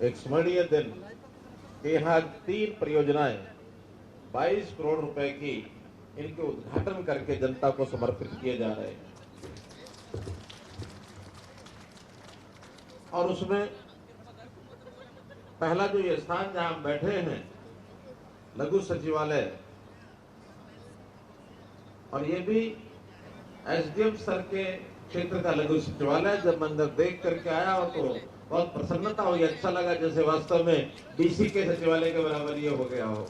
एक स्मरणीय दिन कि यहाँ 3 परियोजनाएं 22 करोड़ रुपए की इनके उद्घाटन करके जनता को समर्पित किए जा रहे हैं। और उसमें पहला जो ये स्थान जहां हम बैठे हैं, लघु सचिवालय, और ये भी एसडीएम स्तर के क्षेत्र का लघु सचिवालय, जब मंदिर देख करके आया और तो बहुत प्रसन्नता हुई, अच्छा लगा, जैसे वास्तव में डीसी के सचिवालय के बराबर ये हो गया हो।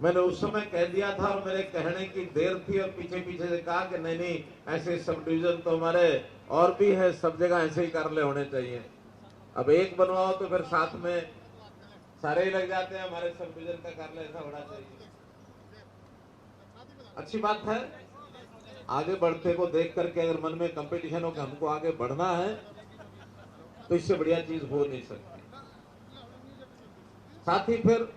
मैंने उस समय कह दिया था और मेरे कहने की देर थी और पीछे पीछे से कहा कि नहीं नहीं, ऐसे सब डिवीजन तो हमारे और भी है, सब जगह ऐसे ही कार्यालय होने चाहिए। अब एक बनवाओ तो फिर साथ में सारे ही लग जाते हैं, हमारे सब डिवीजन का कार्यालय ऐसा होना चाहिए। अच्छी बात है, आगे बढ़ते को देख करके अगर मन में कंपटीशन हो कि हमको आगे बढ़ना है, तो इससे बढ़िया चीज हो नहीं सकती। साथ ही फिर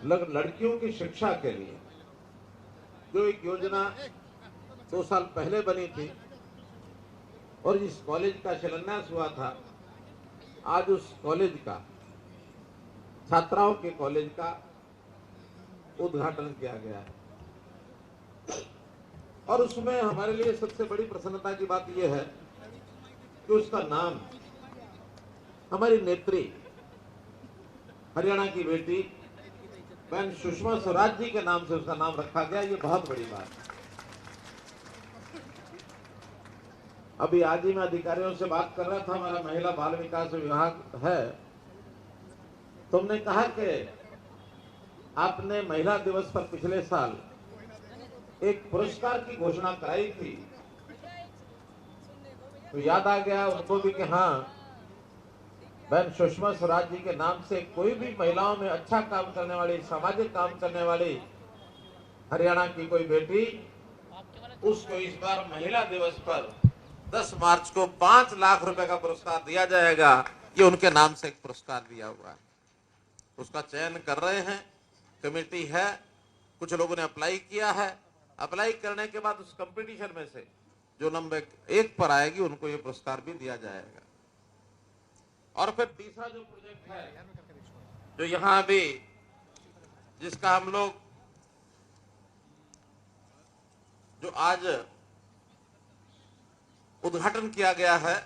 लड़कियों की शिक्षा के लिए जो एक योजना 2 साल पहले बनी थी और जिस कॉलेज का शिलान्यास हुआ था, आज उस कॉलेज का, छात्राओं के कॉलेज का उद्घाटन किया गया है। और उसमें हमारे लिए सबसे बड़ी प्रसन्नता की बात यह है कि उसका नाम हमारी नेत्री, हरियाणा की बेटी बहन सुषमा स्वराज जी के नाम से उसका नाम रखा गया। ये बहुत बड़ी बात है। अभी आज ही मैं अधिकारियों से बात कर रहा था, हमारा महिला बाल विकास विभाग है, तुमने कहा कि आपने महिला दिवस पर पिछले साल एक पुरस्कार की घोषणा कराई थी, तो याद आ गया उनको भी कि हाँ, बहन सुषमा स्वराज जी के नाम से कोई भी महिलाओं में अच्छा काम करने वाली, सामाजिक काम करने वाली हरियाणा की कोई बेटी, उसको इस बार महिला दिवस पर 10 मार्च को 5 लाख रुपए का पुरस्कार दिया जाएगा। ये उनके नाम से एक पुरस्कार दिया हुआ है। उसका चयन कर रहे हैं, कमेटी है, कुछ लोगों ने अप्लाई किया है। अप्लाई करने के बाद उस कंपटीशन में से जो नंबर 1 पर आएगी उनको ये पुरस्कार भी दिया जाएगा। और फिर तीसरा जो प्रोजेक्ट है, जो यहां अभी जिसका हम लोग जो आज उद्घाटन किया गया है,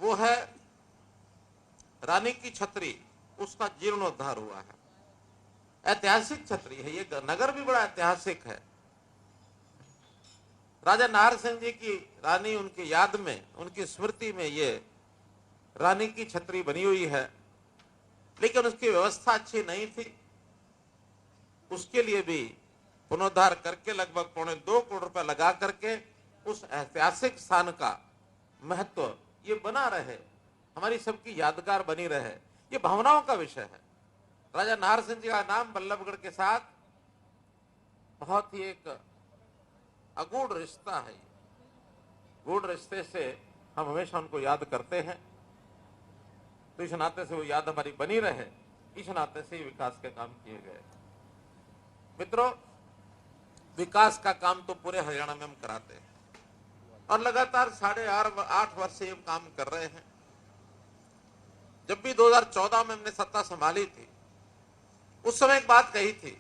वो है रानी की छतरी, उसका जीर्णोद्धार हुआ है। ऐतिहासिक छतरी है, ये नगर भी बड़ा ऐतिहासिक है। राजा नाहर सिंह जी की रानी, उनकी याद में, उनकी स्मृति में ये रानी की छतरी बनी हुई है, लेकिन उसकी व्यवस्था अच्छी नहीं थी। उसके लिए भी पुनरुद्धार करके लगभग 2.25 करोड़ रुपए लगा करके उस ऐतिहासिक स्थान का महत्व ये बना रहे, हमारी सबकी यादगार बनी रहे, ये भावनाओं का विषय है। राजा नाहर सिंह जी का नाम बल्लभगढ़ के साथ बहुत ही एक अगूढ़ रिश्ता है। गूढ़ रिश्ते से हम हमेशा उनको याद करते हैं, तो इस नाते से वो याद हमारी बनी रहे, इस नाते से विकास के काम किए गए। मित्रों, विकास का काम तो पूरे हरियाणा में हम कराते हैं और लगातार 8.5 वर्ष से ये काम कर रहे हैं। जब भी 2014 में हमने सत्ता संभाली थी, उस समय एक बात कही थी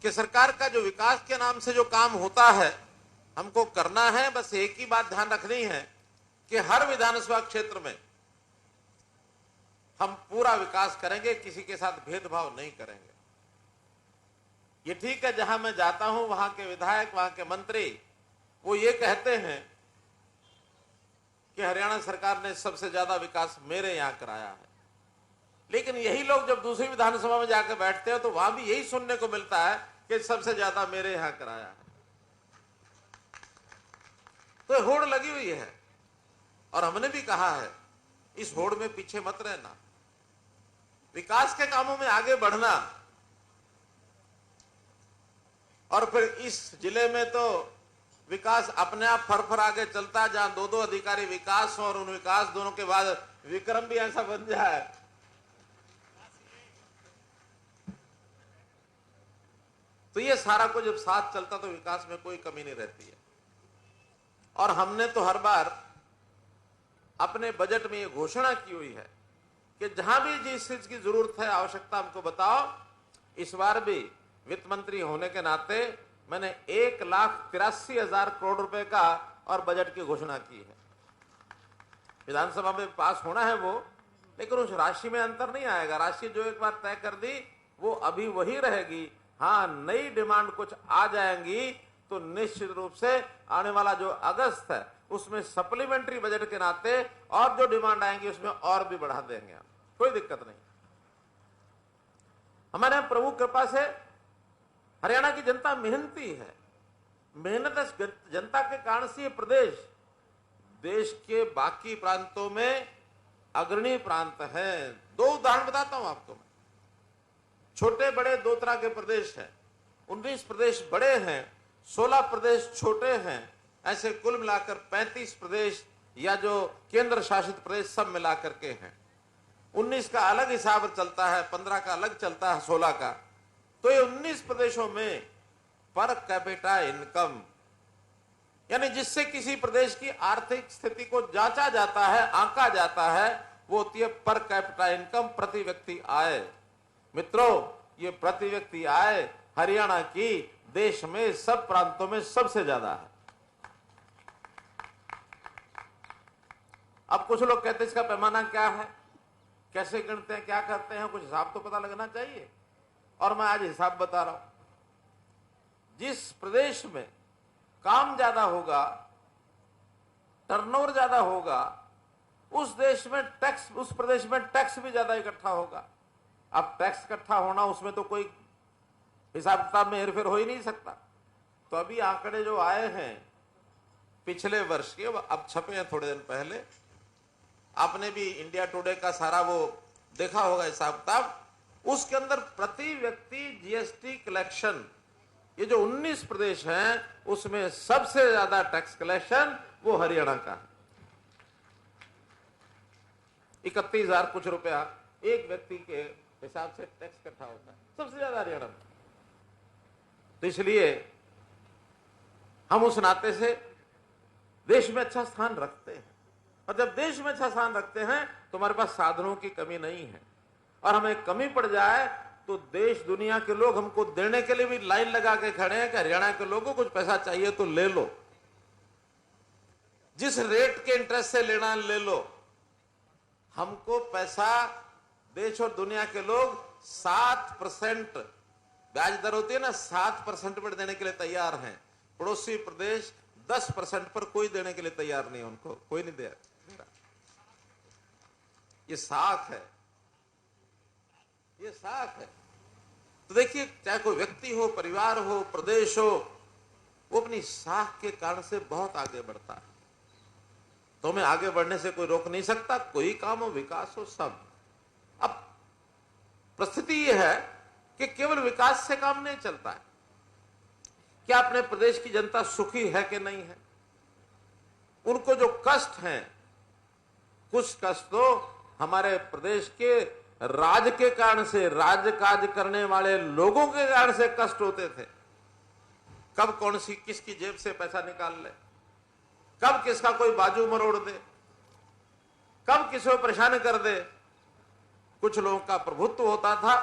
कि सरकार का जो विकास के नाम से जो काम होता है हमको करना है, बस एक ही बात ध्यान रखनी है कि हर विधानसभा क्षेत्र में हम पूरा विकास करेंगे, किसी के साथ भेदभाव नहीं करेंगे। ये ठीक है, जहां मैं जाता हूं वहां के विधायक, वहां के मंत्री वो ये कहते हैं कि हरियाणा सरकार ने सबसे ज्यादा विकास मेरे यहां कराया है, लेकिन यही लोग जब दूसरी विधानसभा में जाकर बैठते हैं तो वहां भी यही सुनने को मिलता है कि सबसे ज्यादा मेरे यहां कराया है। तो होड़ लगी हुई है और हमने भी कहा है, इस होड़ में पीछे मत रहना, विकास के कामों में आगे बढ़ना। और फिर इस जिले में तो विकास अपने आप फरफर आगे चलता है, जहां 2-2 अधिकारी विकास और उन विकास दोनों के बाद विक्रम भी ऐसा बन जाए। तो ये सारा कुछ जब साथ चलता तो विकास में कोई कमी नहीं रहती है। और हमने तो हर बार अपने बजट में ये घोषणा की हुई है कि जहां भी जिस चीज की जरूरत है, आवश्यकता हमको बताओ। इस बार भी वित्त मंत्री होने के नाते मैंने 1,83,000 करोड़ रुपए का और बजट की घोषणा की है। विधानसभा में पास होना है वो, लेकिन उस राशि में अंतर नहीं आएगा। राशि जो एक बार तय कर दी वो अभी वही रहेगी। हाँ, नई डिमांड कुछ आ जाएंगी तो निश्चित रूप से आने वाला जो अगस्त है उसमें सप्लीमेंट्री बजट के नाते और जो डिमांड आएंगी उसमें और भी बढ़ा देंगे हम, कोई दिक्कत नहीं। हमारे प्रभु कृपा से हरियाणा की जनता मेहनती है। मेहनत जनता के कारण से ये प्रदेश देश के बाकी प्रांतों में अग्रणी प्रांत है। 2 उदाहरण बताता हूं आपको मैं। छोटे बड़े 2 तरह के प्रदेश हैं। 19 प्रदेश बड़े हैं, 16 प्रदेश छोटे हैं। ऐसे कुल मिलाकर 35 प्रदेश या जो केंद्र शासित प्रदेश सब मिलाकर के हैं। 19 का अलग हिसाब चलता है, 15 का अलग चलता है, 16 का। तो ये 19 प्रदेशों में पर कैपिटा इनकम, यानी जिससे किसी प्रदेश की आर्थिक स्थिति को जांचा जाता है, आंका जाता है, वो होती है पर कैपिटा इनकम, प्रति व्यक्ति आय। मित्रों, ये प्रति व्यक्ति आय हरियाणा की देश में सब प्रांतों में सबसे ज्यादा है। अब कुछ लोग कहते हैं इसका पैमाना क्या है, कैसे गिनते हैं, क्या करते हैं, कुछ हिसाब तो पता लगना चाहिए। और मैं आज हिसाब बता रहा हूं। जिस प्रदेश में काम ज्यादा होगा, टर्नओवर ज्यादा होगा, उस प्रदेश में टैक्स भी ज्यादा इकट्ठा होगा। अब टैक्स इकट्ठा होना, उसमें तो कोई हिसाब किताब में हेरफेर हो ही नहीं सकता। तो अभी आंकड़े जो आए हैं पिछले वर्ष के, अब छपे हैं थोड़े दिन पहले, आपने भी इंडिया टुडे का सारा वो देखा होगा हिसाब किताब। उसके अंदर प्रति व्यक्ति जीएसटी कलेक्शन, ये जो 19 प्रदेश हैं उसमें सबसे ज्यादा टैक्स कलेक्शन वो हरियाणा का है। 31,000 कुछ रुपया एक व्यक्ति के हिसाब से टैक्स इकट्ठा होता है, सबसे ज्यादा हरियाणा में। तो इसलिए हम उस नाते से देश में अच्छा स्थान रखते हैं। और जब देश में अच्छा स्थान रखते हैं तो हमारे पास साधनों की कमी नहीं है। और हमें कमी पड़ जाए तो देश दुनिया के लोग हमको देने के लिए भी लाइन लगा के खड़े हैं कि हरियाणा के लोगों को कुछ पैसा चाहिए तो ले लो, जिस रेट के इंटरेस्ट से लेना ले लो। हमको पैसा देश और दुनिया के लोग 7% ब्याज दर होती है ना, 7% पर देने के लिए तैयार हैं। पड़ोसी प्रदेश 10% पर कोई देने के लिए तैयार नहीं है, उनको कोई नहीं दे रहा। ये साख है, ये साख है। तो देखिए, चाहे कोई व्यक्ति हो, परिवार हो, प्रदेश हो, वो अपनी साख के कारण से बहुत आगे बढ़ता है। तो हमें आगे बढ़ने से कोई रोक नहीं सकता, कोई काम हो, विकास हो, सब। अब परिस्थिति यह है कि केवल विकास से काम नहीं चलता है। क्या अपने प्रदेश की जनता सुखी है कि नहीं है? उनको जो कष्ट हैं, कुछ कष्ट तो हमारे प्रदेश के राज के कारण से, राज काज करने वाले लोगों के कारण से कष्ट होते थे। कब कौन सी किसकी जेब से पैसा निकाल ले, कब किसका कोई बाजू मरोड़ दे, कब किसी को परेशान कर दे। कुछ लोगों का प्रभुत्व होता था,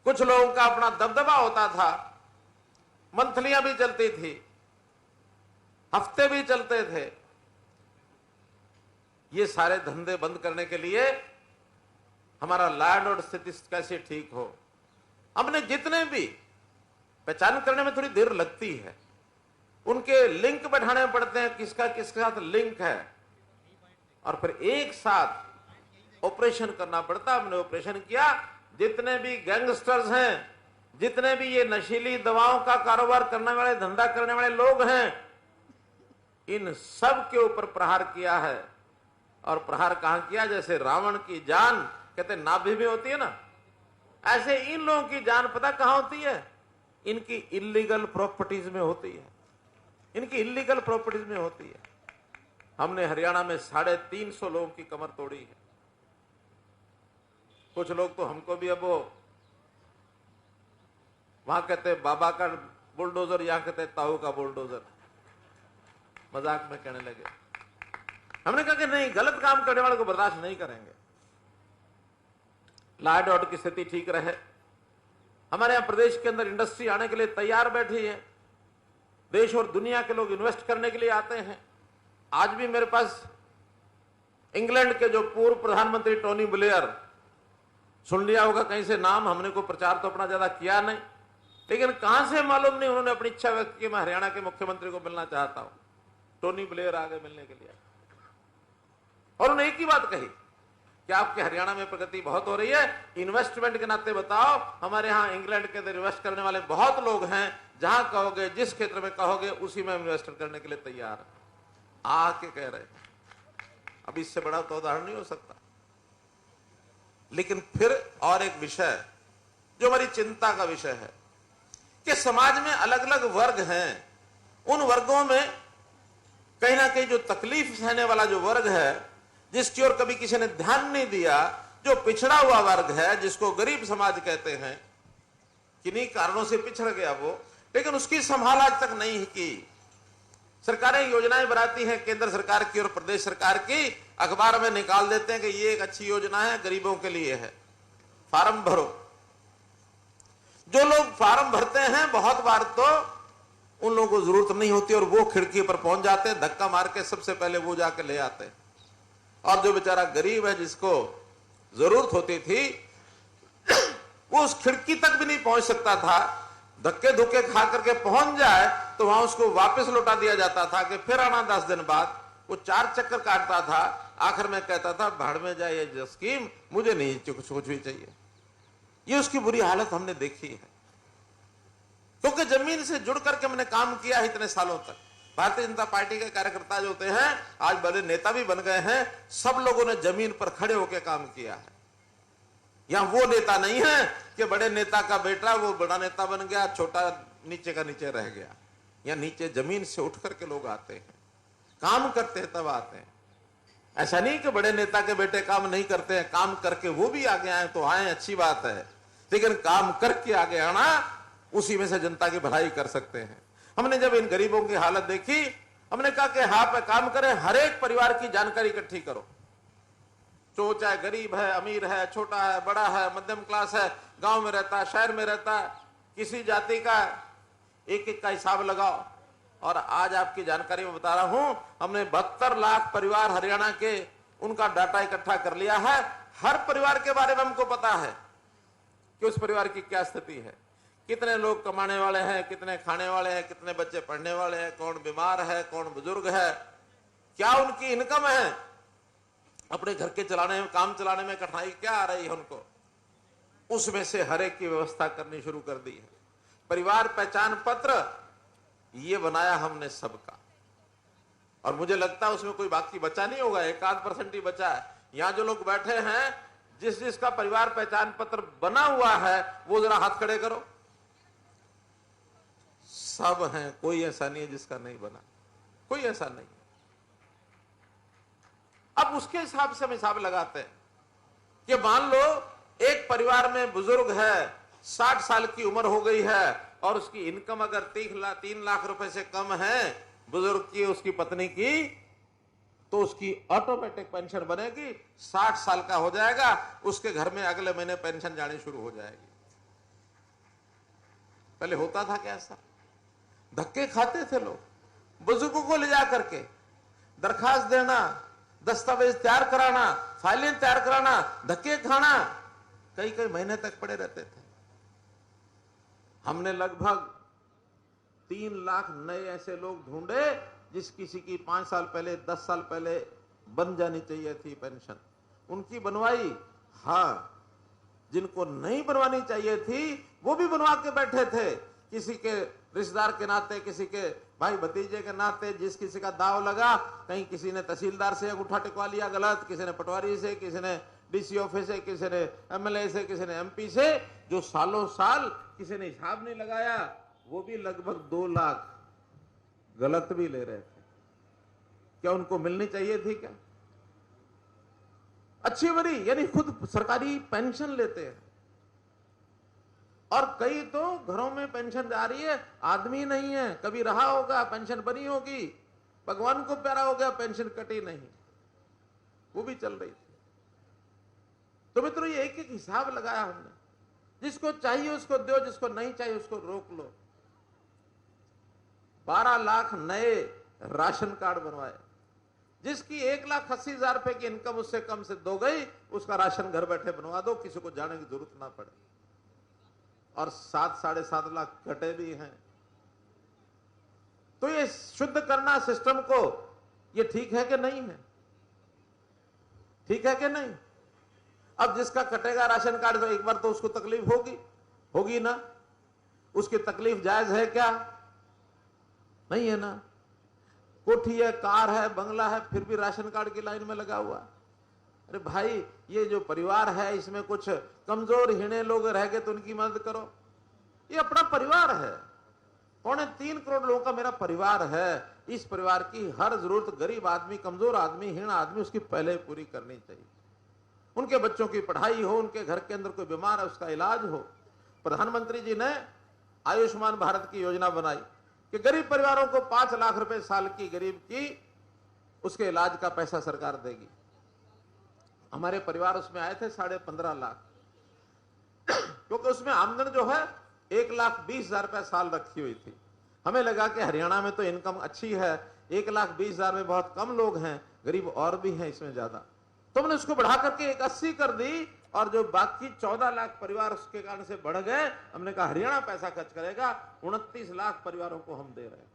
कुछ लोगों का अपना दबदबा होता था, मंथलियां भी चलती थी, हफ्ते भी चलते थे। ये सारे धंधे बंद करने के लिए हमारा लैंड और स्थिति कैसे ठीक हो, हमने जितने भी पहचान करने में थोड़ी देर लगती है, उनके लिंक बैठाने पड़ते हैं, किसका किसके साथ लिंक है, और फिर एक साथ ऑपरेशन करना पड़ता। हमने ऑपरेशन किया। जितने भी गैंगस्टर्स हैं, जितने भी ये नशीली दवाओं का कारोबार करने वाले, धंधा करने वाले लोग हैं, इन सब के ऊपर प्रहार किया है। और प्रहार कहां किया? जैसे रावण की जान कहते नाभि में होती है ना, ऐसे इन लोगों की जान पता कहां होती है? इनकी इलीगल प्रॉपर्टीज में होती है, इनकी इलीगल प्रॉपर्टीज में होती है। हमने हरियाणा में 350 लोगों की कमर तोड़ी है। कुछ लोग तो हमको भी, अब वो वहां कहते बाबा का बुलडोजर, यहां कहते ताऊ का बुलडोजर, मजाक में कहने लगे। हमने कहा कि नहीं, गलत काम करने वाले को बर्दाश्त नहीं करेंगे। लॉ एंड ऑर्डर की स्थिति ठीक रहे। हमारे यहां प्रदेश के अंदर इंडस्ट्री आने के लिए तैयार बैठी है। देश और दुनिया के लोग इन्वेस्ट करने के लिए आते हैं। आज भी मेरे पास इंग्लैंड के जो पूर्व प्रधानमंत्री टोनी ब्लेयर, सुन लिया होगा कहीं से नाम, हमने को प्रचार तो अपना ज्यादा किया नहीं, लेकिन कहां से मालूम नहीं, उन्होंने अपनी इच्छा व्यक्त की मैं हरियाणा के मुख्यमंत्री को मिलना चाहता हूं। टोनी ब्लेयर आ गए मिलने के लिए और उन्होंने एक ही बात कही कि आपके हरियाणा में प्रगति बहुत हो रही है, इन्वेस्टमेंट के नाते बताओ। हमारे यहां इंग्लैंड के अंदर इन्वेस्ट करने वाले बहुत लोग हैं, जहां कहोगे, जिस क्षेत्र में कहोगे, उसी में इन्वेस्ट करने के लिए तैयार है। आके कह रहे हैं, अब इससे बड़ा तो उदाहरण नहीं हो सकता। लेकिन फिर और एक विषय जो हमारी चिंता का विषय है कि समाज में अलग अलग वर्ग हैं। उन वर्गों में कहीं ना कहीं जो तकलीफ सहने वाला जो वर्ग है, जिसकी ओर कभी किसी ने ध्यान नहीं दिया, जो पिछड़ा हुआ वर्ग है, जिसको गरीब समाज कहते हैं, किन्हीं कारणों से पिछड़ गया वो, लेकिन उसकी संभाल आज तक नहीं की। सरकारें योजनाएं बनाती हैं, केंद्र सरकार की और प्रदेश सरकार की, अखबार में निकाल देते हैं कि ये एक अच्छी योजना है, गरीबों के लिए है, फार्म भरो। जो लोग फार्म भरते हैं बहुत बार तो उन लोगों को जरूरत नहीं होती और वो खिड़की पर पहुंच जाते हैं, धक्का मार के सबसे पहले वो जाके ले आते हैं। और जो बेचारा गरीब है, जिसको जरूरत होती थी, वो उस खिड़की तक भी नहीं पहुंच सकता था। धक्के धुक्के खा करके पहुंच जाए तो वहां उसको वापस लौटा दिया जाता था कि फिर आना 10 दिन बाद। वो 4 चक्कर काटता था, आखिर में कहता था भाड़ में जाए ये स्कीम, मुझे नहीं कुछ भी चाहिए। ये उसकी बुरी हालत हमने देखी है, क्योंकि जमीन से जुड़ करके हमने काम किया है इतने सालों तक। भारतीय जनता पार्टी के कार्यकर्ता जो होते हैं, आज बड़े नेता भी बन गए हैं, सब लोगों ने जमीन पर खड़े होकर काम किया है। यहां वो नेता नहीं है कि बड़े नेता का बेटा वो बड़ा नेता बन गया, छोटा नीचे का नीचे रह गया। यहां नीचे जमीन से उठ करके लोग आते हैं, काम करते हैं, तब आते हैं। ऐसा नहीं कि बड़े नेता के बेटे काम नहीं करते हैं, काम करके वो भी आगे आए तो आए, अच्छी बात है, लेकिन काम करके आगे आना, उसी में से जनता की भलाई कर सकते हैं। हमने जब इन गरीबों की हालत देखी, हमने कहा कि हाँ पे काम करें, हर एक परिवार की जानकारी इकट्ठी करो। तो चाहे गरीब है, अमीर है, छोटा है, बड़ा है, मध्यम क्लास है, गांव में रहता है, शहर में रहता है, किसी जाति का, एक एक का हिसाब लगाओ। और आज आपकी जानकारी में बता रहा हूं, हमने 72 लाख परिवार हरियाणा के, उनका डाटा इकट्ठा कर लिया है। हर परिवार के बारे में हमको पता है कि उस परिवार की क्या स्थिति है, कितने लोग कमाने वाले हैं, कितने खाने वाले हैं, कितने बच्चे पढ़ने वाले हैं, कौन बीमार है, कौन बुजुर्ग है, क्या उनकी इनकम है, अपने घर के चलाने में, काम चलाने में कठिनाई क्या आ रही है उनको। उसमें से हर एक की व्यवस्था करनी शुरू कर दी है। परिवार पहचान पत्र ये बनाया हमने सबका, और मुझे लगता है उसमें कोई बाकी बचा नहीं होगा, 1-8% ही बचा है। यहां जो लोग बैठे हैं, जिस जिसका परिवार पहचान पत्र बना हुआ है, वो जरा हाथ खड़े करो। सब हैं, कोई ऐसा नहीं है जिसका नहीं बना, कोई ऐसा नहीं। अब उसके हिसाब से हम हिसाब लगाते हैं कि मान लो एक परिवार में बुजुर्ग है, 60 साल की उम्र हो गई है, और उसकी इनकम अगर 3 लाख रुपए से कम है बुजुर्ग की, उसकी पत्नी की, तो उसकी ऑटोमेटिक पेंशन बनेगी। 60 साल का हो जाएगा, उसके घर में अगले महीने पेंशन जानी शुरू हो जाएगी। पहले होता था क्या ऐसा? धक्के खाते थे लोग, बुजुर्गों को ले जा करके दरखास्त देना, दस्तावेज तैयार कराना, फाइलें तैयार कराना, धक्के खाना, कई कई महीने तक पड़े रहते थे। हमने लगभग 3 लाख नए ऐसे लोग ढूंढे जिस किसी की 5 साल पहले, 10 साल पहले बन जानी चाहिए थी पेंशन, उनकी बनवाई। हाँ, जिनको नहीं बनवानी चाहिए थी वो भी बनवा के बैठे थे, किसी के रिश्तेदार के नाते, किसी के भाई भतीजे के नाते। जिस किसी का दाव लगा, कहीं किसी ने तहसीलदार से अंगूठा टिकवा लिया गलत, किसी ने पटवारी से, किसी ने डीसी ऑफिस से, किसी ने एमएलए से, किसी ने एमपी से, जो सालों साल किसी ने हिसाब नहीं लगाया, वो भी लगभग 2 लाख गलत भी ले रहे थे। क्या उनको मिलनी चाहिए थी क्या? अच्छी बड़ी, यानी खुद सरकारी पेंशन लेते हैं, और कई तो घरों में पेंशन जा रही है, आदमी नहीं है, कभी रहा होगा, पेंशन बनी होगी, भगवान को प्यारा हो गया, पेंशन कटी नहीं। वो भी चल रही थी। तो मित्रों, ये एक एक हिसाब लगाया हमने, जिसको चाहिए उसको दो, जिसको नहीं चाहिए उसको रोक लो। 12 लाख नए राशन कार्ड बनवाए। जिसकी 1,80,000 रुपए की इनकम उससे कम से दो गई, उसका राशन घर बैठे बनवा दो, किसी को जाने की जरूरत ना पड़े। और 7-7.5 लाख कटे भी हैं। तो ये शुद्ध करना सिस्टम को, ये ठीक है कि नहीं है? ठीक है कि नहीं? अब जिसका कटेगा राशन कार्ड, तो एक बार तो उसको तकलीफ होगी ना? उसकी तकलीफ जायज है क्या? नहीं है ना? कोठी है, कार है, बंगला है, फिर भी राशन कार्ड की लाइन में लगा हुआ। अरे भाई, ये जो परिवार है इसमें कुछ कमजोर हीने लोग रह गए तो उनकी मदद करो। ये अपना परिवार है, 3.25 करोड़ लोगों का मेरा परिवार है। इस परिवार की हर जरूरत गरीब आदमी, कमजोर आदमी, हीन आदमी, उसकी पहले पूरी करनी चाहिए। उनके बच्चों की पढ़ाई हो, उनके घर के अंदर कोई बीमार है उसका इलाज हो। प्रधानमंत्री जी ने आयुष्मान भारत की योजना बनाई कि गरीब परिवारों को 5 लाख रुपए साल की गरीब की उसके इलाज का पैसा सरकार देगी। हमारे परिवार उसमें आए थे 15.5 लाख, क्योंकि उसमें आमदन जो है 1,20,000 रुपए साल रखी हुई थी। हमें लगा कि हरियाणा में तो इनकम अच्छी है, 1,20,000 में बहुत कम लोग हैं, गरीब और भी हैं इसमें ज्यादा, तो हमने उसको बढ़ा करके 1,80 कर दी। और जो बाकी 14 लाख परिवार उसके कारण से बढ़ गए, हमने कहा हरियाणा पैसा खर्च करेगा, 29 लाख परिवारों को हम दे रहे हैं।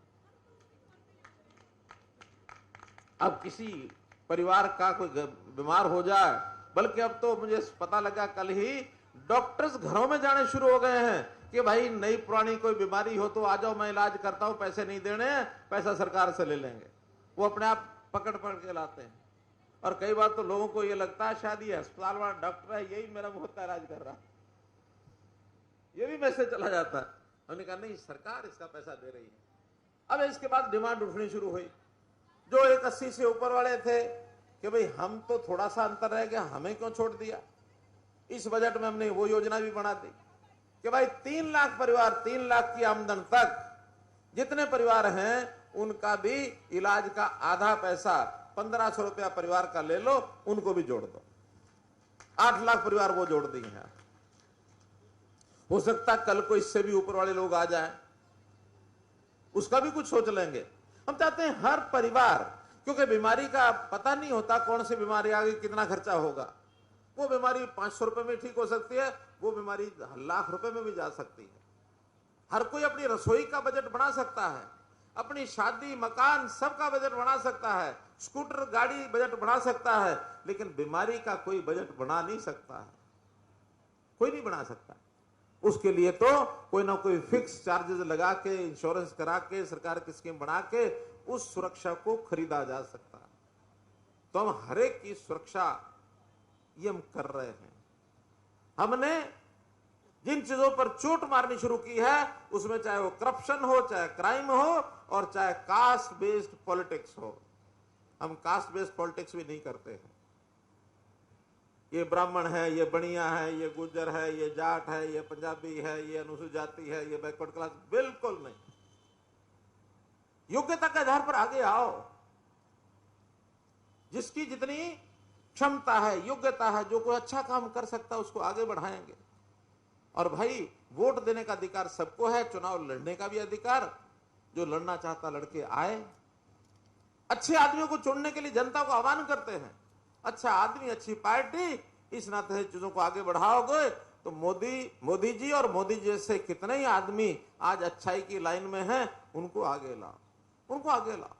अब किसी परिवार का कोई बीमार हो जाए, बल्कि अब तो मुझे पता लगा कल ही डॉक्टर्स घरों में जाने शुरू हो गए हैं कि भाई नई पुरानी कोई बीमारी हो तो आ जाओ, मैं इलाज करता हूं, पैसे नहीं देने हैं, पैसा सरकार से ले लेंगे। वो अपने आप पकड़ के लाते हैं। और कई बार तो लोगों को ये लगता है शायद ये अस्पताल वाला डॉक्टर है, यही मेरा मुफ्त का इलाज कर रहा है, ये भी मैसेज चला जाता है। हमने कहा नहीं, सरकार इसका पैसा दे रही है। अब इसके बाद डिमांड उठनी शुरू हुई। जो 1,80 से ऊपर वाले थे कि भाई हम तो थोड़ा सा अंतर रह गया, हमें क्यों छोड़ दिया। इस बजट में हमने वो योजना भी बना दी कि भाई 3 लाख परिवार, 3 लाख की आमदन तक जितने परिवार हैं उनका भी इलाज का आधा पैसा 1,500 रुपया परिवार का ले लो, उनको भी जोड़ दो। 8 लाख परिवार वो जोड़ दिए हैं। हो सकता कल को इससे भी ऊपर वाले लोग आ जाएं, उसका भी कुछ सोच लेंगे। हम चाहते हैं हर परिवार, क्योंकि बीमारी का पता नहीं होता कौन सी बीमारी आ गई, कितना खर्चा होगा। वो बीमारी 500 रुपए में ठीक हो सकती है, वो बीमारी लाख रुपए में भी जा सकती है। हर कोई अपनी रसोई का बजट बना सकता है, अपनी शादी, मकान, सबका बजट बना सकता है, स्कूटर, गाड़ी बजट बना सकता है, लेकिन बीमारी का कोई बजट बना नहीं सकता है। कोई नहीं बना सकता। उसके लिए तो कोई ना कोई फिक्स चार्जेस लगा के, इंश्योरेंस करा के, सरकार की स्कीम बना के उस सुरक्षा को खरीदा जा सकता है। तो हम हर एक की सुरक्षा ये हम कर रहे हैं। हमने जिन चीजों पर चोट मारनी शुरू की है, उसमें चाहे वो करप्शन हो, चाहे क्राइम हो, और चाहे कास्ट बेस्ड पॉलिटिक्स हो। हम कास्ट बेस्ड पॉलिटिक्स भी नहीं करते हैं। ये ब्राह्मण है, ये बनिया है, ये गुज्जर है, ये जाट है, ये पंजाबी है, ये अनुसूचित जाति है, ये बैकवर्ड क्लास, बिल्कुल नहीं। योग्यता के आधार पर आगे आओ। जिसकी जितनी क्षमता है, योग्यता है, जो कोई अच्छा काम कर सकता है उसको आगे बढ़ाएंगे। और भाई, वोट देने का अधिकार सबको है, चुनाव लड़ने का भी अधिकार। जो लड़ना चाहता लड़के आए। अच्छे आदमियों को चुनने के लिए जनता को आह्वान करते हैं। अच्छा आदमी, अच्छी पार्टी, इस नाते से चीजों को आगे बढ़ाओगे तो मोदी जी और मोदी जी जैसे कितने ही आदमी आज अच्छाई की लाइन में हैं, उनको आगे लाओ, उनको आगे लाओ।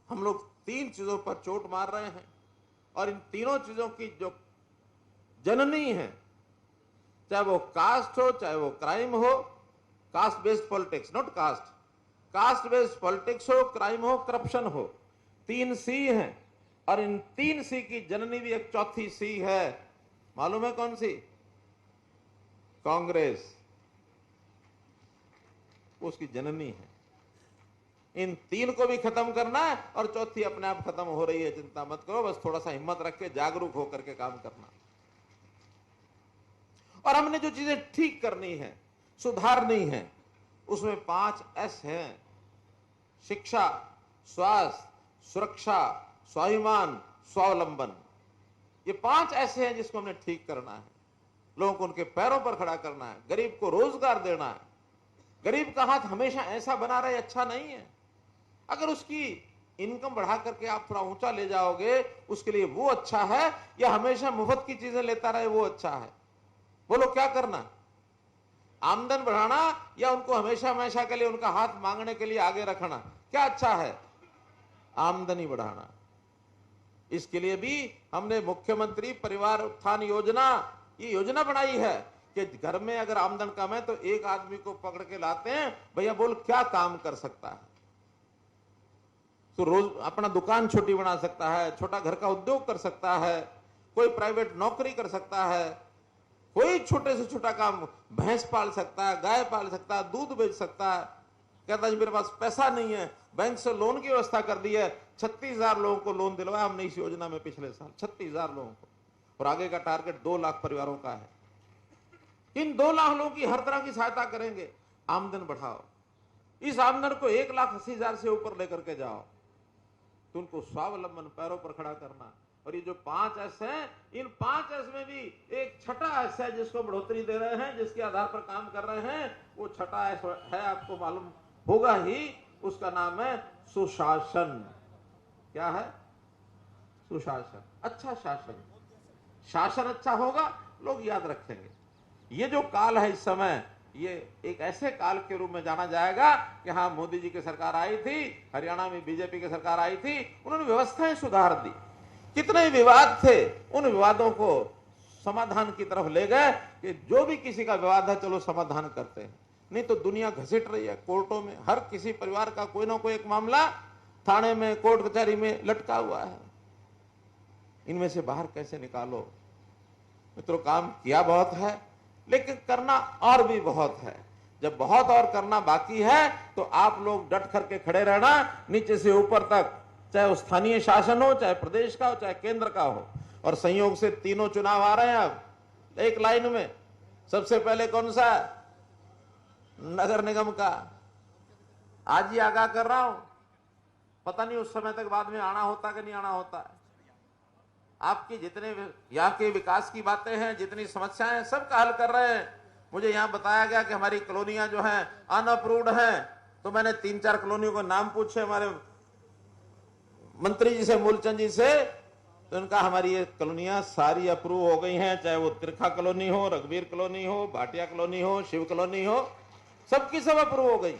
हम लोग 3 चीजों पर चोट मार रहे हैं, और इन तीनों चीजों की जो जननी है, चाहे वो कास्ट हो, चाहे वो क्राइम हो, caste based politics, not caste, caste based politics हो, क्राइम हो, करप्शन हो, 3 सी हैं। और इन 3 सी की जननी भी एक चौथी सी है। मालूम है कौन सी? कांग्रेस, उसकी जननी है। इन 3 को भी खत्म करना है, और चौथी अपने आप खत्म हो रही है। चिंता मत करो, बस थोड़ा सा हिम्मत रख के जागरूक होकर के काम करना। और हमने जो चीजें ठीक करनी है, सुधारनी है, उसमें 5 एस हैं: शिक्षा, स्वास्थ्य, सुरक्षा, स्वाभिमान, स्वावलंबन, ये 5 ऐसे हैं जिसको हमने ठीक करना है। लोगों को उनके पैरों पर खड़ा करना है, गरीब को रोजगार देना है। गरीब का हाथ हमेशा ऐसा बना रहे अच्छा नहीं है। अगर उसकी इनकम बढ़ा करके आप थोड़ा ऊंचा ले जाओगे, उसके लिए वो अच्छा है, या हमेशा मुफ्त की चीजें लेता रहे वो अच्छा है? बोलो क्या करना? आमदन बढ़ाना या उनको हमेशा हमेशा के लिए उनका हाथ मांगने के लिए आगे रखना? क्या अच्छा है? आमदनी बढ़ाना। इसके लिए भी हमने मुख्यमंत्री परिवार उत्थान योजना, ये योजना बनाई है कि घर में अगर आमदन कम है तो एक आदमी को पकड़ के लाते हैं, भैया बोल क्या काम कर सकता है? तो रोज अपना दुकान छोटी बना सकता है, छोटा घर का उद्योग कर सकता है, कोई प्राइवेट नौकरी कर सकता है, कोई छोटे से छोटा काम, भैंस पाल सकता है, गाय पाल सकता है, दूध बेच सकता है। कहता है मेरे पास पैसा नहीं है, बैंक से लोन की व्यवस्था कर दी है। 36,000 लोगों को लोन दिलवाया हमने इस योजना में पिछले साल, 36,000 लोगों को, और आगे का टारगेट 2 लाख परिवारों का है। इन 2 लाख लोगों की हर तरह की सहायता करेंगे। आमदन बढ़ाओ, इस आमदन को 1,80,000 से ऊपर लेकर के जाओ, तो उनको स्वावलंबन, पैरों पर खड़ा करना। और ये जो 5 एस हैं, इन 5 एस में भी एक छठा एस है जिसको बढ़ोतरी दे रहे हैं, जिसके आधार पर काम कर रहे हैं। वो छठा एस है, आपको मालूम होगा ही, उसका नाम है सुशासन। क्या है? सुशासन, अच्छा शासन। शासन अच्छा होगा, लोग याद रखेंगे। ये जो काल है इस समय, ये एक ऐसे काल के रूप में जाना जाएगा कि हाँ, मोदी जी की सरकार आई थी, हरियाणा में बीजेपी की सरकार आई थी, उन्होंने व्यवस्थाएं सुधार दी। कितने विवाद थे, उन विवादों को समाधान की तरफ ले गए कि जो भी किसी का विवाद है चलो समाधान करते हैं। नहीं तो दुनिया घसीट रही है कोर्टों में, हर किसी परिवार का कोई ना कोई एक मामला थाने में, कोर्ट कचहरी में लटका हुआ है। इनमें से बाहर कैसे निकालो? मित्रों, काम किया बहुत है, लेकिन करना और भी बहुत है। जब बहुत और करना बाकी है तो आप लोग डट करके खड़े रहना, नीचे से ऊपर तक, चाहे वो स्थानीय शासन हो, चाहे प्रदेश का हो, चाहे केंद्र का हो। और संयोग से तीनों चुनाव आ रहे हैं अब एक लाइन में। सबसे पहले कौन सा? नगर निगम का। आज ही आगाह कर रहा हूं, पता नहीं उस समय तक बाद में आना होता कि नहीं आना होता है। आपकी जितने यहाँ के विकास की बातें हैं, जितनी समस्याएं हैं, सबका हल कर रहे हैं। मुझे यहाँ बताया गया कि हमारी कॉलोनियां जो हैं अनअप्रूव्ड हैं, तो मैंने 3-4 कॉलोनियों को नाम पूछे हमारे मंत्री जी से, मूलचंद जी से, तो उनका हमारी ये कॉलोनियां सारी अप्रूव हो गई हैं। चाहे वो तिरखा कॉलोनी हो, रघुवीर कॉलोनी हो, भाटिया कॉलोनी हो, शिव कॉलोनी हो, सबकी सब अप्रूव हो गई।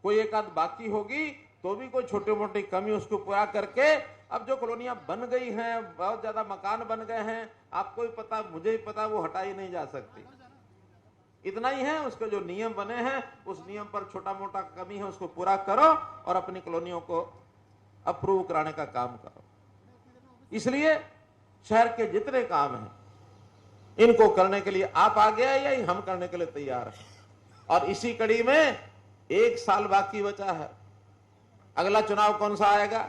कोई एक आध बाकी होगी तो भी कोई छोटी मोटी कमी उसको पूरा करके, अब जो कॉलोनियां बन गई हैं, बहुत ज्यादा मकान बन गए हैं, आपको भी पता, मुझे भी पता, वो हटाई नहीं जा सकती। इतना ही है, उसके जो नियम बने हैं उस नियम पर छोटा मोटा कमी है उसको पूरा करो और अपनी कॉलोनियों को अप्रूव कराने का काम करो। इसलिए शहर के जितने काम हैं इनको करने के लिए आप आगे आए या हम करने के लिए तैयार हैं। और इसी कड़ी में 1 साल बाकी बचा है। अगला चुनाव कौन सा आएगा?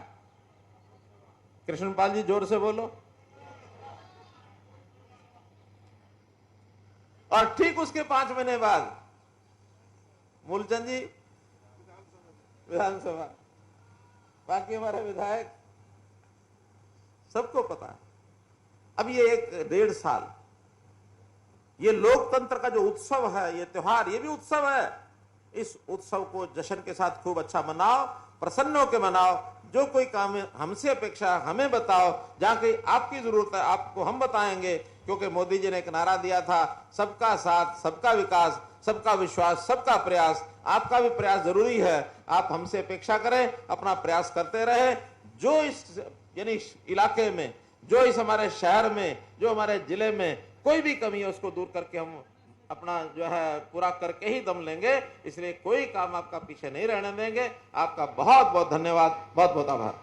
कृष्णपाल जी जोर से बोलो। और ठीक उसके 5 महीने बाद मूलचंद जी विधानसभा, बाकी हमारे विधायक, सबको पता है। अब ये 1-1.5 साल, ये लोकतंत्र का जो उत्सव है, ये त्योहार, ये भी उत्सव है। इस उत्सव को जश्न के साथ खूब अच्छा मनाओ, प्रसन्न होकर मनाओ। जो कोई काम हमसे अपेक्षा हमें बताओ, जहां कहीं आपकी जरूरत है आपको हम बताएंगे। क्योंकि मोदी जी ने एक नारा दिया था, सबका साथ, सबका विकास, सबका विश्वास, सबका प्रयास। आपका भी प्रयास जरूरी है। आप हमसे अपेक्षा करें, अपना प्रयास करते रहे। जो इस यानी इस इलाके में, जो इस हमारे शहर में, जो हमारे जिले में कोई भी कमी है उसको दूर करके हम अपना जो है पूरा करके ही दम लेंगे। इसलिए कोई काम आपका पीछे नहीं रहने देंगे। आपका बहुत बहुत धन्यवाद, बहुत बहुत आभार।